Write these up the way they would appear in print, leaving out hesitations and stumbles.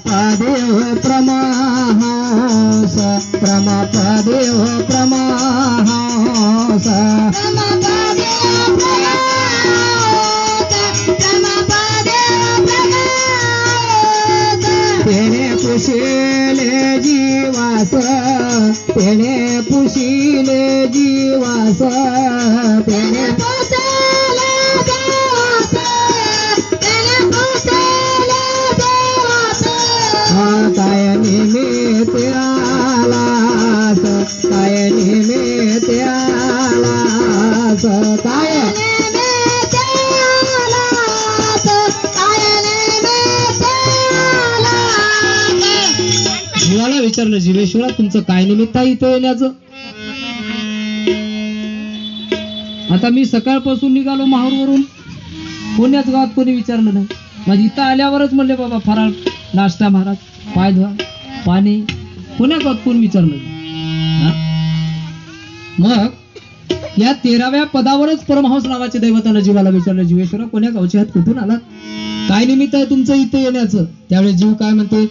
देव प्रमाहास प्रमपदेव प्रमाहास तेने पुशिले जीवास तेने पुशिले जीवास तेने काय निमित्त आलास काय निमित्त आलास काय जीवाला विचारलं जीवेश्वरा तुमचं काय निमित्त आहे इथं येण्याचं. आता मी सकाळपासून निघालो माहूरवरून कोण्याच गावात कोणी विचारलं नाही. माझी इथं आल्यावरच म्हणले बाबा फराळ नाश्ता महाराज पाय धुवा पाणी कोण्या गावात कोण विचारलं. मग या 13व्या पदावरच परमहंस नावाच्या दैवतानं जीवाला विचारलं जीवेश्वरा कोण्या गावचे आहात कुठून आलात काय निमित्त आहे तुमचं इथे येण्याचं. त्यावेळेस जीव काय म्हणते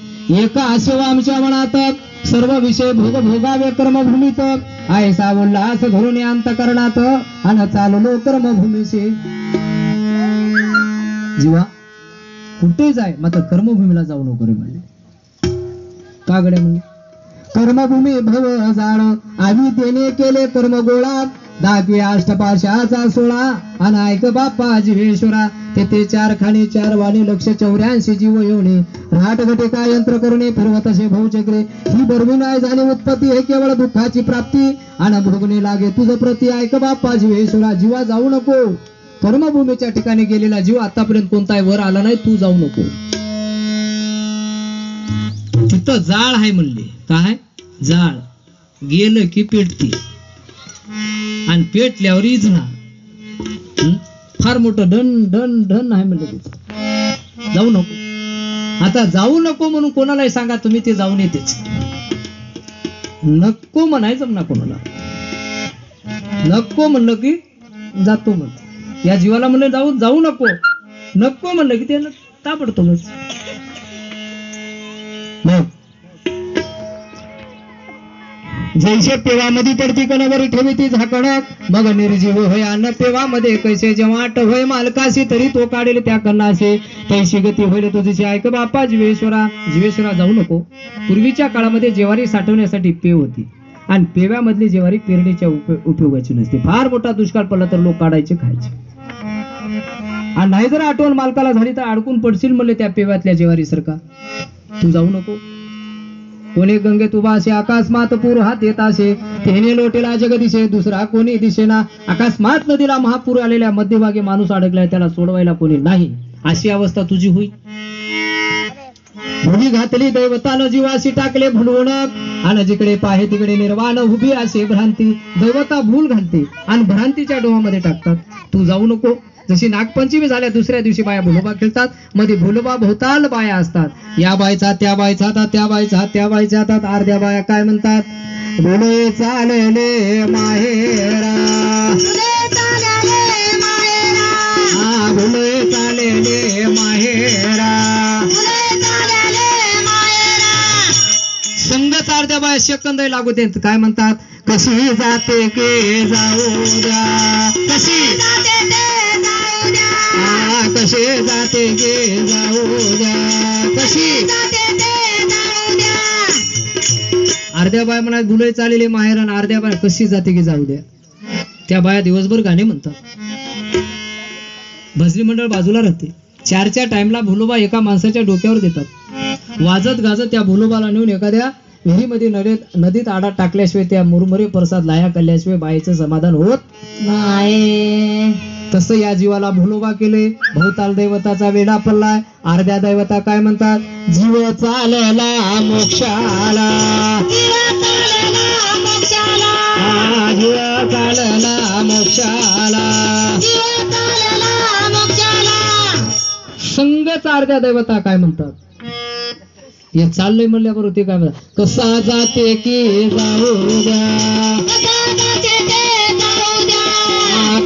एका आशेवा आमच्या मनात सर्व विषय भोग भोगावे कर्मभूमीत आयसा उल्हास धरून अंतकरणात अन चाललो कर्मभूमीशी. जीवा कुठे जाय मात्र कर्मभूमीला जाऊ नको रे म्हणले. का गड्या म्हणले कर्मभूमी भव जाण आम्ही देणे केले कर्म गोळा दाखवे अष्टपाशाचा 16 आणि ऐक बाप्पा जीवेश्वरा तेथे 4 खाणे 4 वाणी 184 जीव येऊने राट घटे यंत्र करुणे फिरवत असे भाऊचक्रे ही बरवी नाही झाली उत्पत्ती हे केवळ दुःखाची प्राप्ती आणि भोगणे लागे तुझं प्रती ऐक बाप्पा जीवेश्वरा जीवा जाऊ नको. कर्मभूमीच्या ठिकाणी गेलेला जीव आतापर्यंत कोणताही वर आला नाही तू जाऊ नको. तिथं जाळ आहे म्हणले काय जाळ गेलं की पेटती आणि पेटल्यावर इजणार फार मोठं ढन ढन ढन आहे म्हणलं तिथं जाऊ नको. आता जाऊ नको म्हणून कोणालाही सांगा तुम्ही ते जाऊन येतेच नको म्हणायचं ना कोणाला नको म्हणलं की जातो म्हणतो. या जीवाला म्हणलं जाऊ नको नको म्हणलं की ते ताबडतो बस. जैसे पेवामध्ये पडती कणावरी ठेवी ती झाकणक मग निर्जीव होय अन्न पेवामध्ये कैसे जेवाट होय मालकाशी तरी तो काढेल त्या कन्नासे तैशी गती होईल तुझी ऐक बाप्पा जीवेश्वरा जीवेश्वरा जाऊ नको. पूर्वीच्या काळामध्ये जेवारी साठवण्यासाठी पेव होती आणि पेव्यामधली जेवारी पेरणीच्या उपयोगाची नसते. फार मोठा दुष्काळ पडला तर लोक काढायचे खायचे आणि नाही जर आठवण मालकाला झाली तर अडकून पडशील म्हणले त्या पेव्यातल्या जेवारी सारखा. तू जाऊ नको. कोणी गंगेत उभा असे अकस्मात पूर हात येत असे तेने लोटेला जगदिशे दुसरा कोणी दिसेना. अकस्मात नदीला महापूर आलेल्या मध्यभागी माणूस अडकलाय त्याला सोडवायला कोणी नाही अशी अवस्था तुझी होईल. भुली घातली दैवतानं जीवाशी टाकले भुलवण आणि जिकडे पाहे तिकडे निर्वाण उभी असे भ्रांती दैवता भूल घालते आणि भ्रांतीच्या डोहामध्ये टाकतात. तू जाऊ नको. जशी नागपंचमी झाल्या दुसऱ्या दिवशी बाया भुलोबा खेळतात मध्ये भुलोबा भोवताल बाया असतात या बायचा त्या बायचा हातात त्या बायचा त्या बायच्या हातात. अर्ध्या बाया काय म्हणतात भुले चालले माहेरा हा भुले चालले माहेरा संगत अर्ध्या बाया सेकंद लागू देत काय म्हणतात कशी जाते के जाऊ द्या कशी कसे जाते गे जाऊ द्या कशी अर्ध्या बाया म्हणा गुले चालले माहेर आणि अर्ध्या बाया कशी जाते गे जाऊ द्या. त्या बाया दिवसभर गाणे म्हणतात. भजनी मंडळ बाजूला राहते. 4च्या टाइमला भुलोबा एका माणसाच्या डोक्यावर देतात. वाजत गाजत त्या भुलोबाला नेऊन एखाद्या विहिरीमध्ये नदीत आडा टाकल्याशिवाय त्या मुरमुरे प्रसाद लाया कल्याशिवाय बाईचं समाधान होत नाही. तसं या जीवाला भुलोबा केले. भवताल दैवताचा वेढा पडलाय. अर्ध्या दैवता काय म्हणतात जीव चालला मोक्षाला जीव चालला मोक्षाला संगच अर्ध्या दैवता काय म्हणतात हे चाललंय म्हणल्याबरोबर ते काय म्हणतात कसा जाते की जाऊ द्या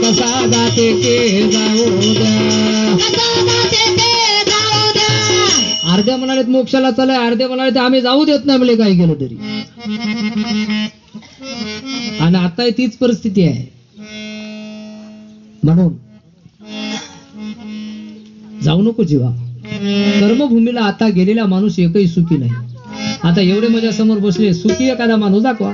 कसा जाते की जाऊ द्या अर्ध्या म्हणाले मोक्षाला चालय, अर्ध्या म्हणाले आम्ही जाऊ देत नाही म्हणजे काही केलं तरी. आणि आता तीच परिस्थिती आहे. म्हणून जाऊ नको जीवा. कर्मभूमीला आता गेलेला माणूस एकही सुखी नाही. आता एवढे माझ्या समोर बसले, सुखी एखादा माणूस दाखवा.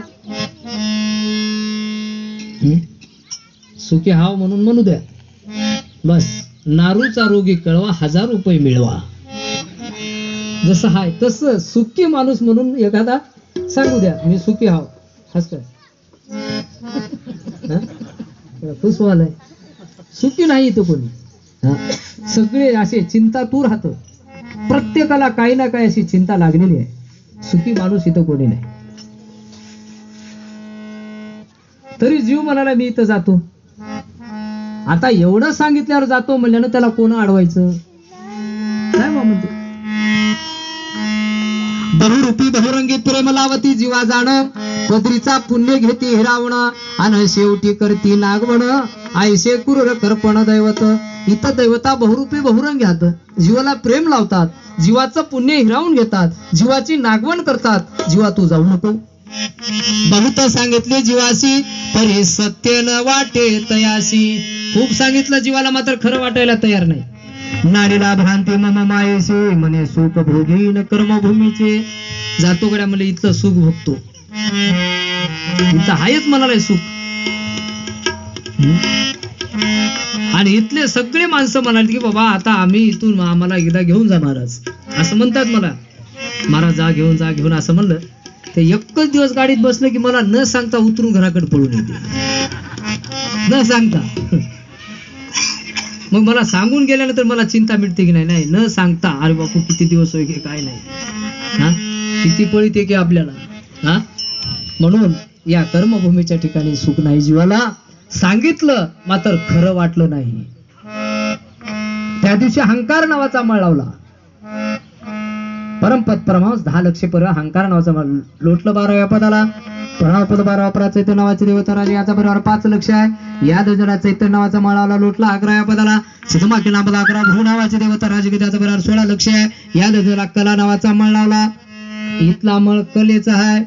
सुखी हाव म्हणून म्हणू द्या बस. नारूचा रोगी कळवा, 1000 रुपये मिळवा. जसं हाय तसं सुखी माणूस म्हणून एखादा सांगू द्या, मी सुखी हाव. हस काय खुश व्हायलाय. सुखी नाही तो कोणी. सगळे असे चिंतातूर राहत. प्रत्येकाला काही ना काही अशी चिंता लागलेली आहे. सुखी माणूस इथं कोणी नाही. तरी जीव म्हणाला मी इथं जातो. आता एवढं सांगितल्यावर जातो म्हणल्यानं त्याला कोण अडवायचं काय म्हणते. बहुरूपी बहुरंगी प्रेम लावती जीवा जाण, पदरीचा पुण्य घेती हिरावण, आणि शेवटी करती नागवण, आयशे क्रूर कर्पण दैवत. इथं दैवता बहुरूपी बहुरंगी हात. जीवाला प्रेम लावतात, जीवाचं पुण्य हिरावून घेतात, जीवाची नागवण करतात. जीवा तू जाऊ नको. बहुत सांगितले जीवासी, तरी सत्य न वाटे तयासी. खूप सांगितलं जीवाला, मात्र खरं वाटायला तयार नाही. नारीला भ्रांती मम मायेशी, म्हणे सुख भोगीन कर्मभूमीचे. जातो गड्या म्हणजे इथलं सुख भोगतो. इथं आहेच म्हणालाय सुख. आणि इथले सगळे माणसं म्हणाले की बाबा आता आम्ही इथून आम्हाला एकदा घेऊन जा महाराज, असं म्हणतात मला. महाराज जा घेऊन असं म्हणलं. ते एकच दिवस गाडीत बसलं की मला न सांगता उतरून घराकडे पळून येते. न सांगता. मग मला सांगून गेल्यानंतर मला चिंता मिटते की नाही. न सांगता अरे बापू किती दिवस होय की काय नाही, हा किती पळीत की आपल्याला. हा म्हणून या कर्मभूमीच्या ठिकाणी सुख नाही जीवाला. सांगितलं मात्र खरं वाटलं नाही. त्या दिवशी अहंकार नावाचा मळ लावला. परमपद परमांस 10 लक्ष पर अहंकार नावाचा मळ लोटलं 12व्या पदाला. परमपद 12 परा चैतन्य नावाचे देवता राजे याचा बरोबर 5 लक्ष आहे. या दोजरा चैतन्य नावाचा मळाला लोटला 11व्या पदाला. सिद्धमाकी नावाला 11 भू नावाचे देवता राजे त्याचा बरोबर 16 लक्ष आहे. या दोजरा कला नावाचा मळ लावला. इथला मळ कलेचा आहे.